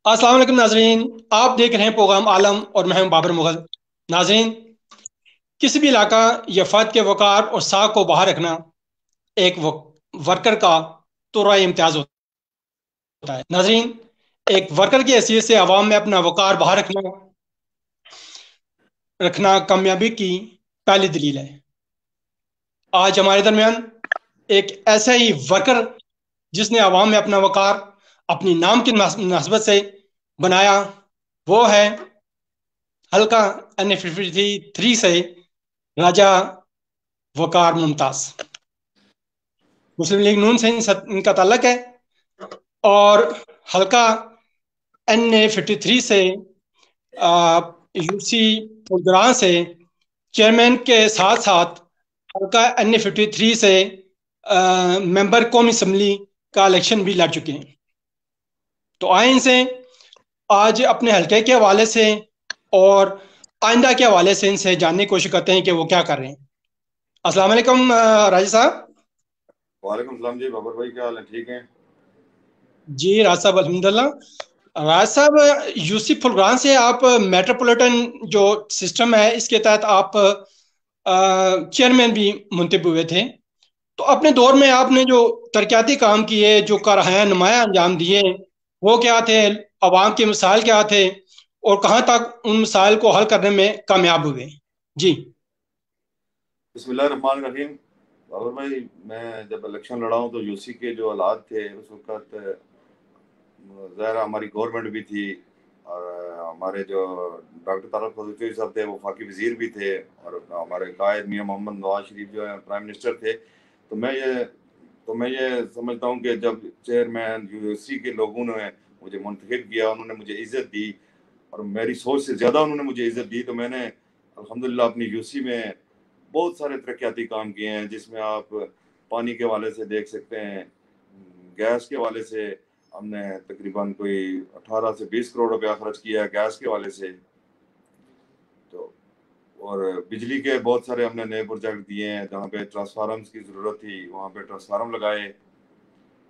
السلام علیکم ناظرین، آپ دیکھ رہے ہیں پروگرام عالم اور میں ہوں بابر مغل۔ ناظرین، کسی بھی علاقہ یا فرد کے وقار اور ساکھ کو باہر رکھنا ایک ورکر کا تو رائے امتیاز ہوتا ہے۔ ناظرین، ایک ورکر کی حیثیت سے عوام میں اپنا وقار باہر رکھنا کامیابی کی پہلی دلیل ہے۔ آج ہمارے درمیان ایک ایسا ہی ورکر جس نے عوام میں اپنا وقار اپنی نام کی مناسبت سے بنایا، وہ ہے حلقہ N53 سے راجہ وقار ممتاز۔ مسلم لیگ نون سے ان کا تعلق ہے اور حلقہ N53 سے UC پولگران سے چیئرمین کے ساتھ ساتھ حلقہ N53 سے ممبر قومی اسمبلی کا الیکشن بھی لڑ چکے ہیں۔ تو آئیں ان سے آج اپنے حلقے کے حوالے سے اور آئندہ کے حوالے سے ان سے جاننے کی کوشش کرتے ہیں کہ وہ کیا کر رہے ہیں۔ السلام علیکم راجہ صاحب۔ وعلیکم السلام جی، بابر بھائی کیا حال ہے؟ ٹھیک ہیں جی راج صاحب، الحمدللہ۔ راج صاحب، UC پھلگران سے آپ میٹروپولیٹن جو سسٹم ہے اس کے تحت آپ چیئرمین بھی منتخب ہوئے تھے، تو اپنے دور میں آپ نے جو ترقیاتی کام کیے، جو کارہائے نمایاں انجام دیے، وہ کیا تھے؟ عوام کے مسائل کیا تھے اور کہاں تک ان مسائل کو حل کرنے میں کامیاب ہوئے؟ جی بسم اللہ الرحمن الرحیم۔ بابر بھائی، میں جب الیکشن لڑا ہوں تو UC کے جو حالات تھے اس وقت ظاہر ہماری گورنمنٹ بھی تھی اور ہمارے جو ڈاکٹر طارق فضل صاحب تھے وہ وفاقی وزیر بھی تھے اور ہمارے قائد میاں محمد نواز شریف جو ہے پرائم منسٹر تھے۔ تو میں یہ سمجھتا ہوں کہ جب چیئرمین UC کے لوگوں نے مجھے منتخب کیا، انہوں نے مجھے عزت دی اور میری سوچ سے زیادہ انہوں نے مجھے عزت دی، تو میں نے الحمدللہ اپنی UC میں بہت سارے ترقیاتی کام کیے ہیں، جس میں آپ پانی کے حوالے سے دیکھ سکتے ہیں، گیس کے حوالے سے ہم نے تقریباً کوئی 18 سے 20 کروڑ روپیہ خرچ کیا ہے گیس کے حوالے سے۔ تو اور بجلی کے بہت سارے ہم نے نئے پروجیکٹ دیے ہیں، جہاں پہ ٹرانسفارمز کی ضرورت تھی وہاں پہ ٹرانسفارم لگائے،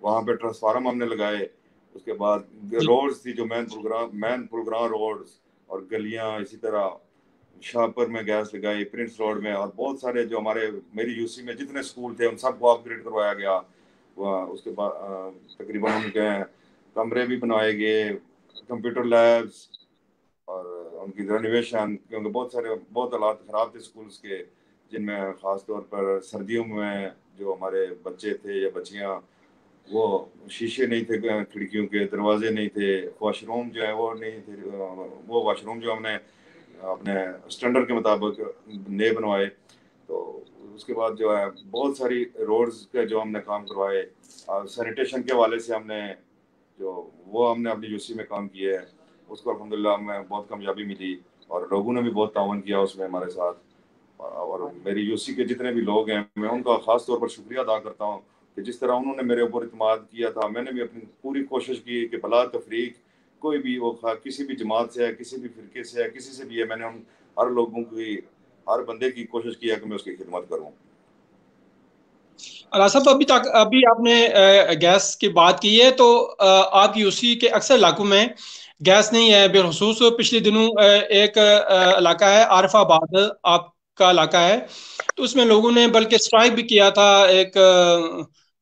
ہم نے لگائے۔ اس کے بعد جی روڈز تھی جو مین پروگرام روڈز اور گلیاں، اسی طرح شاہپور میں گیس لگائی، پرنس روڈ میں، اور بہت سارے جو میری UC میں جتنے اسکول تھے ان سب کو اپ گریڈ کروایا گیا۔ اس کے بعد تقریباً ان کے کمرے بھی بنوائے گئے، کمپیوٹر لیبس اور ان کی رینویشن، کیونکہ بہت حالات خراب تھے اسکولس کے، جن میں خاص طور پر سردیوں میں جو ہمارے بچے تھے یا بچیاں، وہ شیشے نہیں تھے کھڑکیوں کے، دروازے نہیں تھے، واش روم جو ہے وہ نہیں تھے، وہ واش روم جو ہم نے اپنے اسٹینڈرڈ کے مطابق نئے بنوائے۔ تو اس کے بعد جو ہے بہت ساری روڈز کے جو ہم نے کام کروائے، اور سینیٹیشن کے حوالے سے ہم نے اپنی UC میں کام کیا ہے، اس کو الحمدللہ ہمیں بہت کامیابی ملی اور لوگوں نے بھی بہت تعاون کیا اس میں ہمارے ساتھ۔ اور میری UC کے جتنے بھی لوگ ہیں میں ان کا خاص طور پر شکریہ ادا کرتا ہوں کہ جس طرح انہوں نے میرے اوپر اعتماد کیا تھا، میں نے بھی اپنی پوری کوشش کی کہ بلا تفریق کوئی بھی وہ کسی بھی جماعت سے ہے، کسی بھی فرقے سے ہے، کسی سے بھی ہے، میں نے ہر بندے کی کوشش کی ہے کہ میں اس کی خدمت کروں۔ راج صاحب، ابھی آپ نے گیس کی بات کی ہے، تو آپ UC کے اکثر علاقوں میں گیس نہیں ہے۔ بالخصوص پچھلے دنوں ایک علاقہ ہے عارف آباد، آپ کا علاقہ ہے، تو اس میں لوگوں نے بلکہ اسٹرائک بھی کیا تھا، ایک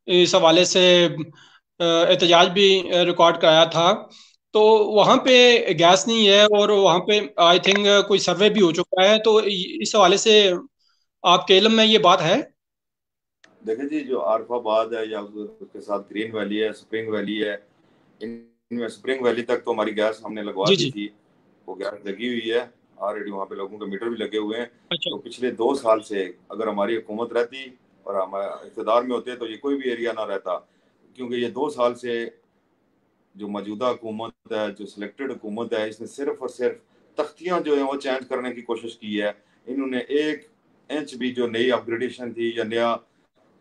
اس حوالے سے احتجاج بھی ریکارڈ کرایا تھا۔ تو وہاں پہ گیس نہیں ہے اور وہاں پہ آئی تھنک کوئی سروے بھی ہو چکا ہے، تو اس حوالے سے آپ کے علم میں یہ بات ہے؟ دیکھیں جی، جو عارف آباد ہے یا اس کے ساتھ گرین ویلی ہے، اسپرنگ ویلی ہے، ان میں اسپرنگ ویلی تک تو ہماری گیس ہم نے لگوا جی دی جی، تھی، وہ گیس لگی ہوئی ہے آلریڈی، وہاں پہ لوگوں کے میٹر بھی لگے ہوئے ہیں۔ اچھا تو پچھلے 2 سال سے اگر ہماری حکومت رہتی اور ہم اقتدار میں ہوتے تو یہ کوئی بھی ایریا نہ رہتا، کیونکہ یہ 2 سال سے جو موجودہ حکومت ہے، جو سلیکٹڈ حکومت ہے، اس نے صرف اور صرف تختیاں جو ہیں وہ چینج کرنے کی کوشش کی ہے۔ انہوں نے 1 انچ بھی جو نئی اپ گریڈیشن تھی یا نیا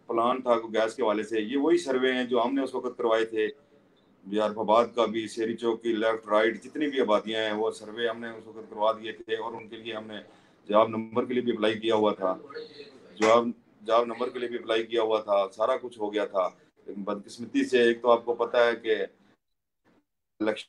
پلان تھا گیس کے حوالے سے، یہ وہی سروے ہیں جو ہم نے اس وقت کروائے تھے۔ عارف آباد کا بھی، سیری چوک کی لیفٹ رائٹ جتنی بھی آبادیاں ہیں وہ سروے ہم نے اس وقت کروا دیے تھے، اور ان کے لیے ہم نے جواب نمبر کے لیے بھی اپلائی کیا ہوا تھا، جواب نمبر کے لیے بھی اپلائی کیا ہوا تھا، سارا کچھ ہو گیا تھا۔ لیکن بدقسمتی سے ایک تو آپ کو پتہ ہے کہ الیکشن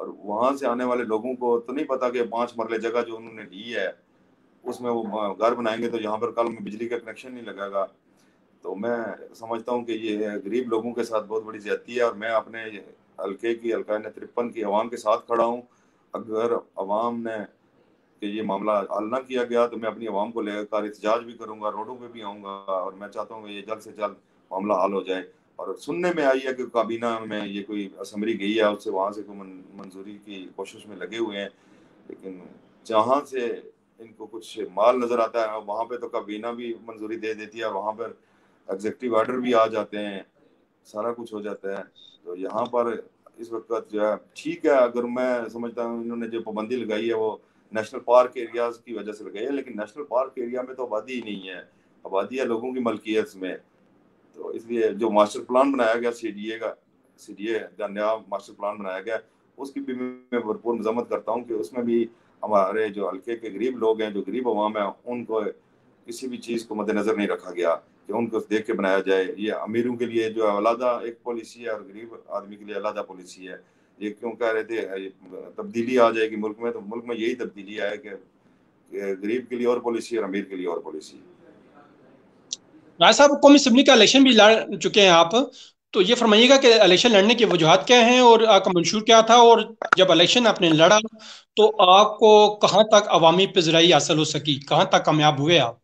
اور وہاں سے آنے والے لوگوں کو تو نہیں پتا کہ 5 مرلے جگہ جو انہوں نے لی ہے اس میں وہ گھر بنائیں گے تو یہاں پر کل میں بجلی کا کنیکشن نہیں لگے گا. تو میں سمجھتا ہوں کہ یہ غریب لوگوں کے ساتھ بہت بڑی زیادتی ہے، اور میں اپنے حلقے کی حلقہ 53 کی عوام کے ساتھ کھڑا ہوں. اگر عوام نے کہ یہ معاملہ حل نہ کیا گیا تو میں اپنی عوام کو لے کر احتجاج بھی کروں گا، روڈوں پہ بھی آؤں گا، اور میں چاہتا ہوں کہ یہ جلد سے جلد معاملہ حل ہو جائے. اور سننے میں آئی ہے کہ کابینہ میں یہ کوئی اسمبلی گئی ہے، اس سے وہاں سے کوئی منظوری کی کوشش میں لگے ہوئے ہیں، لیکن جہاں سے ان کو کچھ مال نظر آتا ہے وہاں پہ تو کابینہ بھی منظوری دے دیتی ہے، اور وہاں پر ایگزیکٹو آرڈر بھی آ جاتے ہیں، سارا کچھ ہو جاتا ہے. تو یہاں پر اس وقت جو ہے ٹھیک ہے، اگر میں سمجھتا ہوں انہوں نے جو پابندی لگائی ہے وہ نیشنل پارک ایریاز کی وجہ سے لگائی ہے، لیکن نیشنل پارک ایریا میں تو آبادی ہی نہیں ہے، آبادی ہے لوگوں کی ملکیت میں. تو اس لیے جو ماسٹر پلان بنایا گیا سی ڈی اے کا نیا ماسٹر پلان بنایا گیا، اس کی بھی میں بھرپور مذمت کرتا ہوں کہ اس میں بھی ہمارے جو حلقے کے غریب لوگ ہیں، جو غریب عوام ہیں، ان کو کسی بھی چیز کو مد نظر نہیں رکھا گیا کہ ان کو دیکھ کے بنایا جائے. یہ امیروں کے لیے جو علیحدہ ایک پالیسی ہے اور غریب آدمی کے لیے علیحدہ پالیسی ہے. یہ کیوں کہہ رہے تھے تبدیلی آ جائے گی ملک میں، تو ملک میں یہی تبدیلی آئے کہ غریب کے لیے اور پالیسی اور امیر کے لیے اور پالیسی. راج صاحب، قومی اسمبلی کا الیکشن بھی لڑ چکے ہیں آپ، تو یہ فرمائیے گا کہ الیکشن لڑنے کی وجوہات کیا ہیں اور آپ کا منشور کیا تھا، اور جب الیکشن آپ نے لڑا تو آپ کو کہاں تک عوامی پذیرائی حاصل ہو سکی، کہاں تک کامیاب ہوئے آپ؟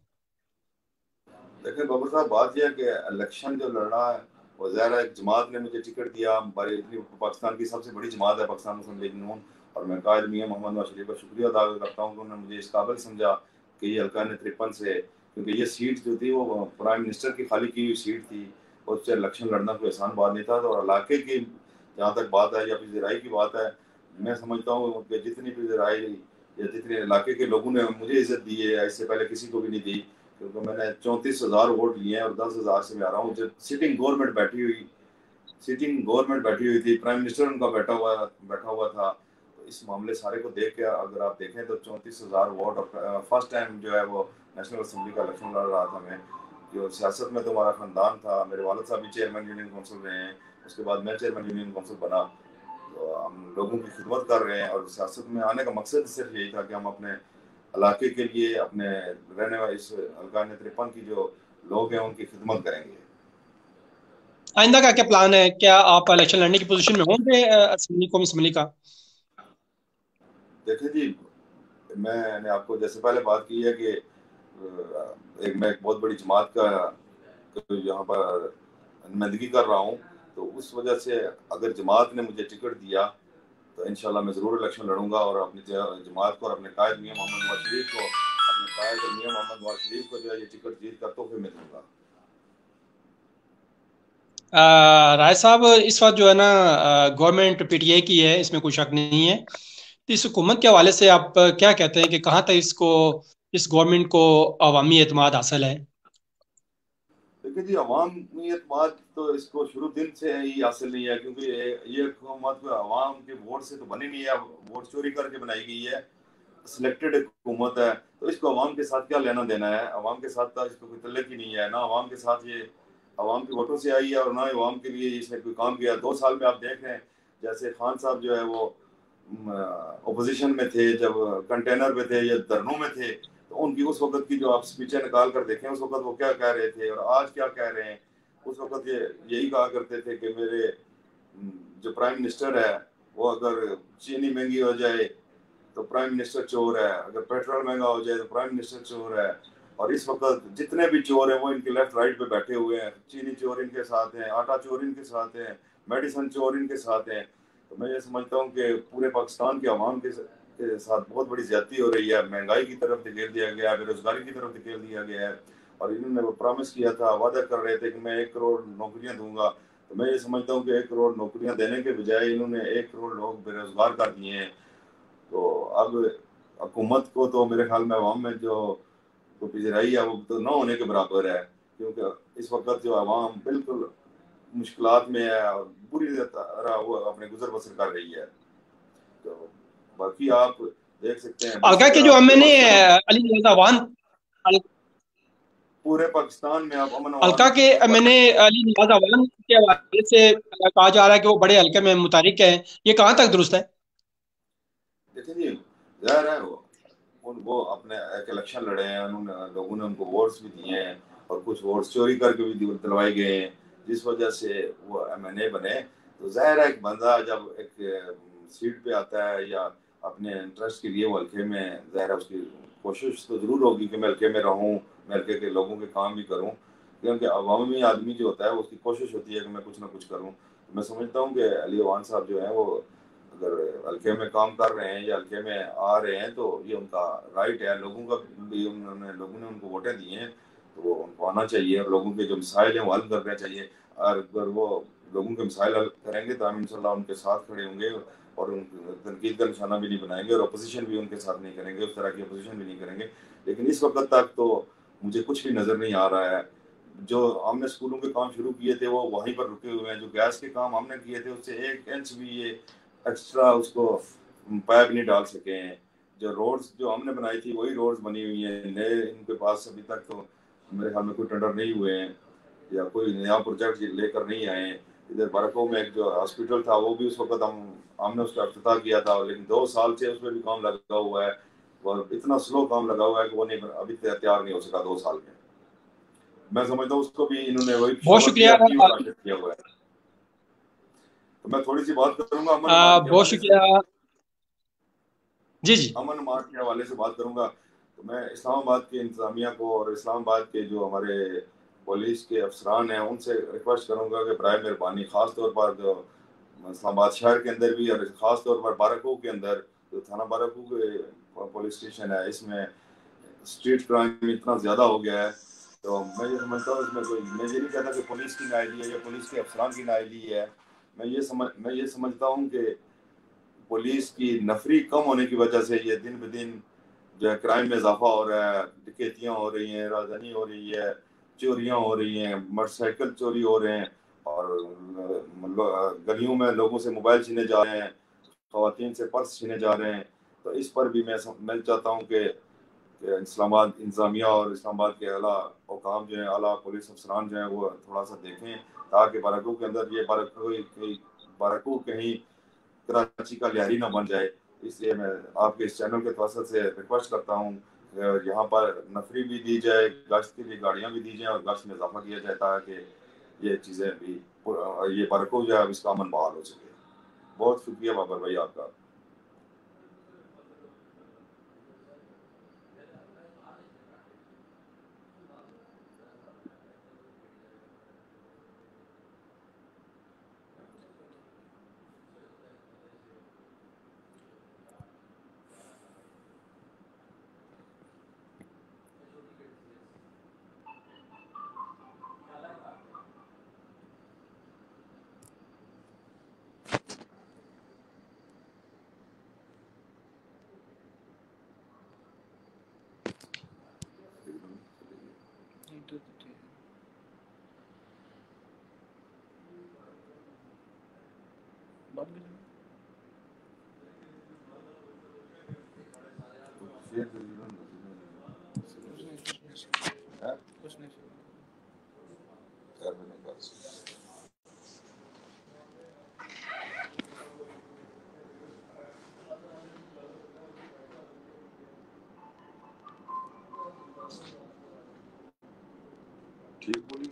دیکھیں بابر صاحب، بات یہ ہے کہ الیکشن جو لڑا ہے وہ ظاہر ہے ایک جماعت نے مجھے ٹکٹ دیا، پاکستان کی سب سے بڑی جماعت ہے پاکستان مسلم لیگ نون، اور میں قائد میاں محمد نواز شریف کا شکریہ ادا کرتا ہوں کہ انہوں نے مجھے اس قابل سمجھا کہ یہ حلقہ 53 سے، کیونکہ یہ سیٹ جو تھی وہ پرائم منسٹر کی خالی کی ہوئی سیٹ تھی، اور اس سے الیکشن لڑنا کوئی آسان بات نہیں تھا. اور علاقے کی جہاں تک بات ہے یا پذیرائی کی بات ہے، میں سمجھتا ہوں کہ جتنی پذیرائی یا جتنے علاقے کے لوگوں نے مجھے عزت دی ہے اس سے پہلے کسی کو بھی نہیں دی، کیونکہ میں نے 34,000 ووٹ لیے ہیں اور 10,000 سے میں آ رہا ہوں. جب سٹنگ گورنمنٹ بیٹھی ہوئی تھی، پرائم منسٹر ان کا بیٹھا ہوا تھا، تو اس معاملے سارے کو دیکھ کے اگر آپ دیکھیں تو 34,000 ووٹ، اور فرسٹ ٹائم جو ہے وہ نیشنل اسمبلی کا الیکشن لڑ رہا تھا میں. جو سیاست میں تو ہمارا خاندان تھا، میرے والد صاحب بھی چیئرمین یونین کونسل رہے ہیں، اس کے بعد میں چیئرمین یونین کونسل بنا. تو ہم لوگوں کی خدمت کر رہے ہیں، اور سیاست میں آنے کا مقصد صرف یہی تھا کہ ہم اپنے علاقے کے لیے، اپنے رہنے والے اس حلقہ 53 کی جو لوگ ہیں ان کی خدمت کریں گے. آئندہ کا کیا پلان ہے؟ کیا آپ الیکشن لڑنے کی پوزیشن میں ہوں گے قومی اسمبلی کا؟ دیکھیں جی، میں نے آپ کو جیسے پہلے بات کی ہے کہ میں ایک بہت بڑی جماعت کا یہاں پر نمائندگی کر رہا ہوں، تو اس وجہ سے اگر جماعت نے مجھے ٹکٹ دیا تو انشاءاللہ میں ضرور الیکشن لڑوں گا، اور اپنی جماعت کو اور اپنے قائد میاں محمد نواز شریف کو جو ہے یہ ٹکٹ جیت کر تحفے میں دوں گا. رائے صاحب، اس وقت جو ہے نا گورنمنٹ پی ٹی آئی کی ہے، اس میں کوئی شک نہیں ہے. اس حکومت کے حوالے سے آپ کیا کہتے ہیں کہ کہاں تک اس گورنمنٹ کو عوامی اعتماد حاصل ہے؟ دیکھیں جی، عوامی اعتماد تو اس کو شروع دن سے ہی حاصل نہیں ہے، کیونکہ یہ حکومت عوام کے ووٹ سے تو بنی نہیں ہے، ووٹ چوری کر کے بنائی گئی ہے، سلیکٹڈ حکومت ہے. تو اس کو عوام کے ساتھ کیا لینا دینا ہے؟ عوام کے ساتھ اس کو کوئی تعلق ہی نہیں ہے، نہ عوام کے ساتھ یہ عوام کے ووٹوں سے آئی ہے اور نہ عوام کے لیے اس نے کوئی کام کیا. 2 سال میں آپ دیکھ رہے ہیں جیسے خان صاحب جو ہے وہ اپوزیشن میں تھے، جب کنٹینر پہ تھے یا دھرنوں میں تھے، تو ان کی اس وقت کی جو آپ سپیچیں نکال کر دیکھیں اس وقت وہ کیا کہہ رہے تھے اور آج کیا کہہ رہے ہیں. اس وقت یہی کہا کرتے تھے کہ میرے جو پرائم منسٹر ہے وہ اگر چینی مہنگی ہو جائے تو پرائم منسٹر چور ہے، اگر پیٹرول مہنگا ہو جائے تو پرائم منسٹر چور ہے. اور اس وقت جتنے بھی چور ہیں وہ ان کے لیفٹ رائٹ پہ بیٹھے ہوئے ہیں. چینی چور ان کے ساتھ ہیں، آٹا چور ان کے ساتھ ہیں، میڈیسن چور ان کے ساتھ ہیں. تو میں یہ سمجھتا ہوں کہ پورے پاکستان کے عوام کے ساتھ بہت بڑی زیادتی ہو رہی ہے. مہنگائی کی طرف دھکیل دیا گیا ہے، بے روزگاری کی طرف دھکیل دیا گیا ہے، اور انہوں نے وہ پرامس کیا تھا، وعدہ کر رہے تھے کہ میں 1 کروڑ نوکریاں دوں گا. تو میں یہ سمجھتا ہوں کہ 1 کروڑ نوکریاں دینے کے بجائے انہوں نے 1 کروڑ لوگ بے روزگار کر دیے ہیں. تو اب حکومت کو تو میرے خیال میں عوام میں جو پذیرائی ہے وہ تو نہ ہونے کے برابر ہے، کیونکہ اس وقت جو عوام بالکل مشکلات میں ہے اور بری طرح وہ اپنے گزر بسر کر رہی ہے. تو باقی آپ دیکھ سکتے ہیں الگا کے جو ایم این اے علی نیاز اعوان، پورے پاکستان میں آپ امن الکا کے ایم این اے علی نیاز اعوان کے حوالے سے کہا جا رہا ہے کہ وہ بڑے حلقے میں متحرک ہیں، یہ کہاں تک درست ہے؟ دیکھیں جی ظاہر ہے وہ اپنے ایک الیکشن لڑے ہیں، لوگوں نے ان کو ووٹس بھی دیے ہیں اور کچھ ووٹس چوری کر کے بھی دلوائے گئے ہیں جس وجہ سے وہ MNA بنے. تو ظاہر ہے ایک بندہ جب ایک سیٹ پہ آتا ہے یا اپنے انٹرسٹ کے لیے وہ حلقے میں، ظاہر ہے اس کی کوشش تو ضرور ہوگی کہ میں حلقے میں رہوں، میں حلقے کے لوگوں کے کام بھی کروں، کیونکہ عوامی آدمی جو ہوتا ہے اس کی کوشش ہوتی ہے کہ میں کچھ نہ کچھ کروں. میں سمجھتا ہوں کہ علی عوان صاحب جو ہیں وہ اگر حلقے میں کام کر رہے ہیں یا حلقے میں آ رہے ہیں تو یہ ان کا رائٹ ہے. لوگوں کا بھی لوگوں نے ان کو ووٹیں دی ہیں تو وہ ان کو آنا چاہیے اور لوگوں کے جو مسائل ہیں وہ حل کرنا چاہیے. اور اگر وہ لوگوں کے مسائل حل کریں گے تو ہم انشاءاللہ ان کے ساتھ کھڑے ہوں گے اور ان تنقید کا نشانہ بھی نہیں بنائیں گے اور اپوزیشن بھی ان کے ساتھ نہیں کریں گے، اس طرح کی اپوزیشن بھی نہیں کریں گے. لیکن اس وقت تک تو مجھے کچھ بھی نظر نہیں آ رہا ہے. جو ہم نے اسکولوں کے کام شروع کیے تھے وہ وہیں پر رکے ہوئے ہیں. جو گیس کے کام ہم نے کیے تھے اس سے 1 انچ بھی یہ ایکسٹرا اس کو پائپ نہیں ڈال سکے ہیں. جو روڈز جو ہم نے بنائی تھی وہی روڈز بنی ہوئی ہیں. نئے ان کے پاس ابھی تک تو میرے خیال میں کوئی ٹینڈر نہیں ہوئے ہیں یا کوئی نیا پروجیکٹ لے کر نہیں آئے ہیں. ادھر برکوں میں ایک جو ہاسپٹل تھا وہ بھی اس وقت ہم نے اس کا افتتاح کیا تھا، لیکن 2 سال سے اس میں بھی کام لگا ہوا ہے اور اتنا سلو کام لگا ہوا ہے کہ وہ ابھی تیار نہیں ہو سکا 2 سال میں. میں سمجھتا ہوں اس کو بھی انہوں نے وہی بہت شوہر شکریہ. دیا ٹی اور آشر کیا ہوا ہے. تو میں تھوڑی سی بات کروں گا امن امان کے بہت حوالے سے. شکریہ. جی جی امن امان کے حوالے سے بات کروں گا تو میں اسلام آباد کے انتظامیہ کو اور اسلام آباد کے جو ہمارے پولیس کے افسران ہیں ان سے ریکویسٹ کروں گا کہ برائے مہربانی خاص طور پر جو اسلام آباد شہر کے اندر بھی اور خاص طور پر بارکو کے اندر جو تھانہ بارکو کے پولیس اسٹیشن ہے اس میں اسٹریٹ کرائم اتنا زیادہ ہو گیا ہے. تو میں یہ سمجھتا ہوں اس میں میں یہ نہیں کہتا کہ پولیس کی نااہلی ہے یا پولیس کے افسران کی نااہلی ہے. میں یہ سمجھتا ہوں کہ پولیس کی نفری کم ہونے کی وجہ سے یہ دن بدن جو ہے کرائم میں اضافہ ہو رہا ہے. ڈکیتیاں ہو رہی ہیں، رازدانی ہو رہی ہے، چوریاں ہو رہی ہیں، موٹر سائیکل چوری ہو رہے ہیں اور گلیوں میں لوگوں سے موبائل چھینے جا رہے ہیں، خواتین سے پرس چھینے جا رہے ہیں. تو اس پر بھی میں چاہتا ہوں کہ اسلام آباد انتظامیہ اور اسلام آباد کے اعلیٰ حکام جو ہیں، اعلیٰ پولیس افسران جو ہیں وہ تھوڑا سا دیکھیں تاکہ بارکو کے اندر یہ بارکو کہیں کراچی کا لہری نہ بن جائے. اس لیے میں آپ کے اس چینل کے توسط سے ریکویسٹ کرتا ہوں کہ یہاں پر نفری بھی دی جائے، گشت کے لیے گاڑیاں بھی دی جائیں اور گشت میں اضافہ کیا جائے تاکہ یہ چیزیں بھی یہ بارکو جو ہے اس کا امن بحال ہو سکے. بہت شکریہ بابر بھائی آپ کا. ٹھیک بولی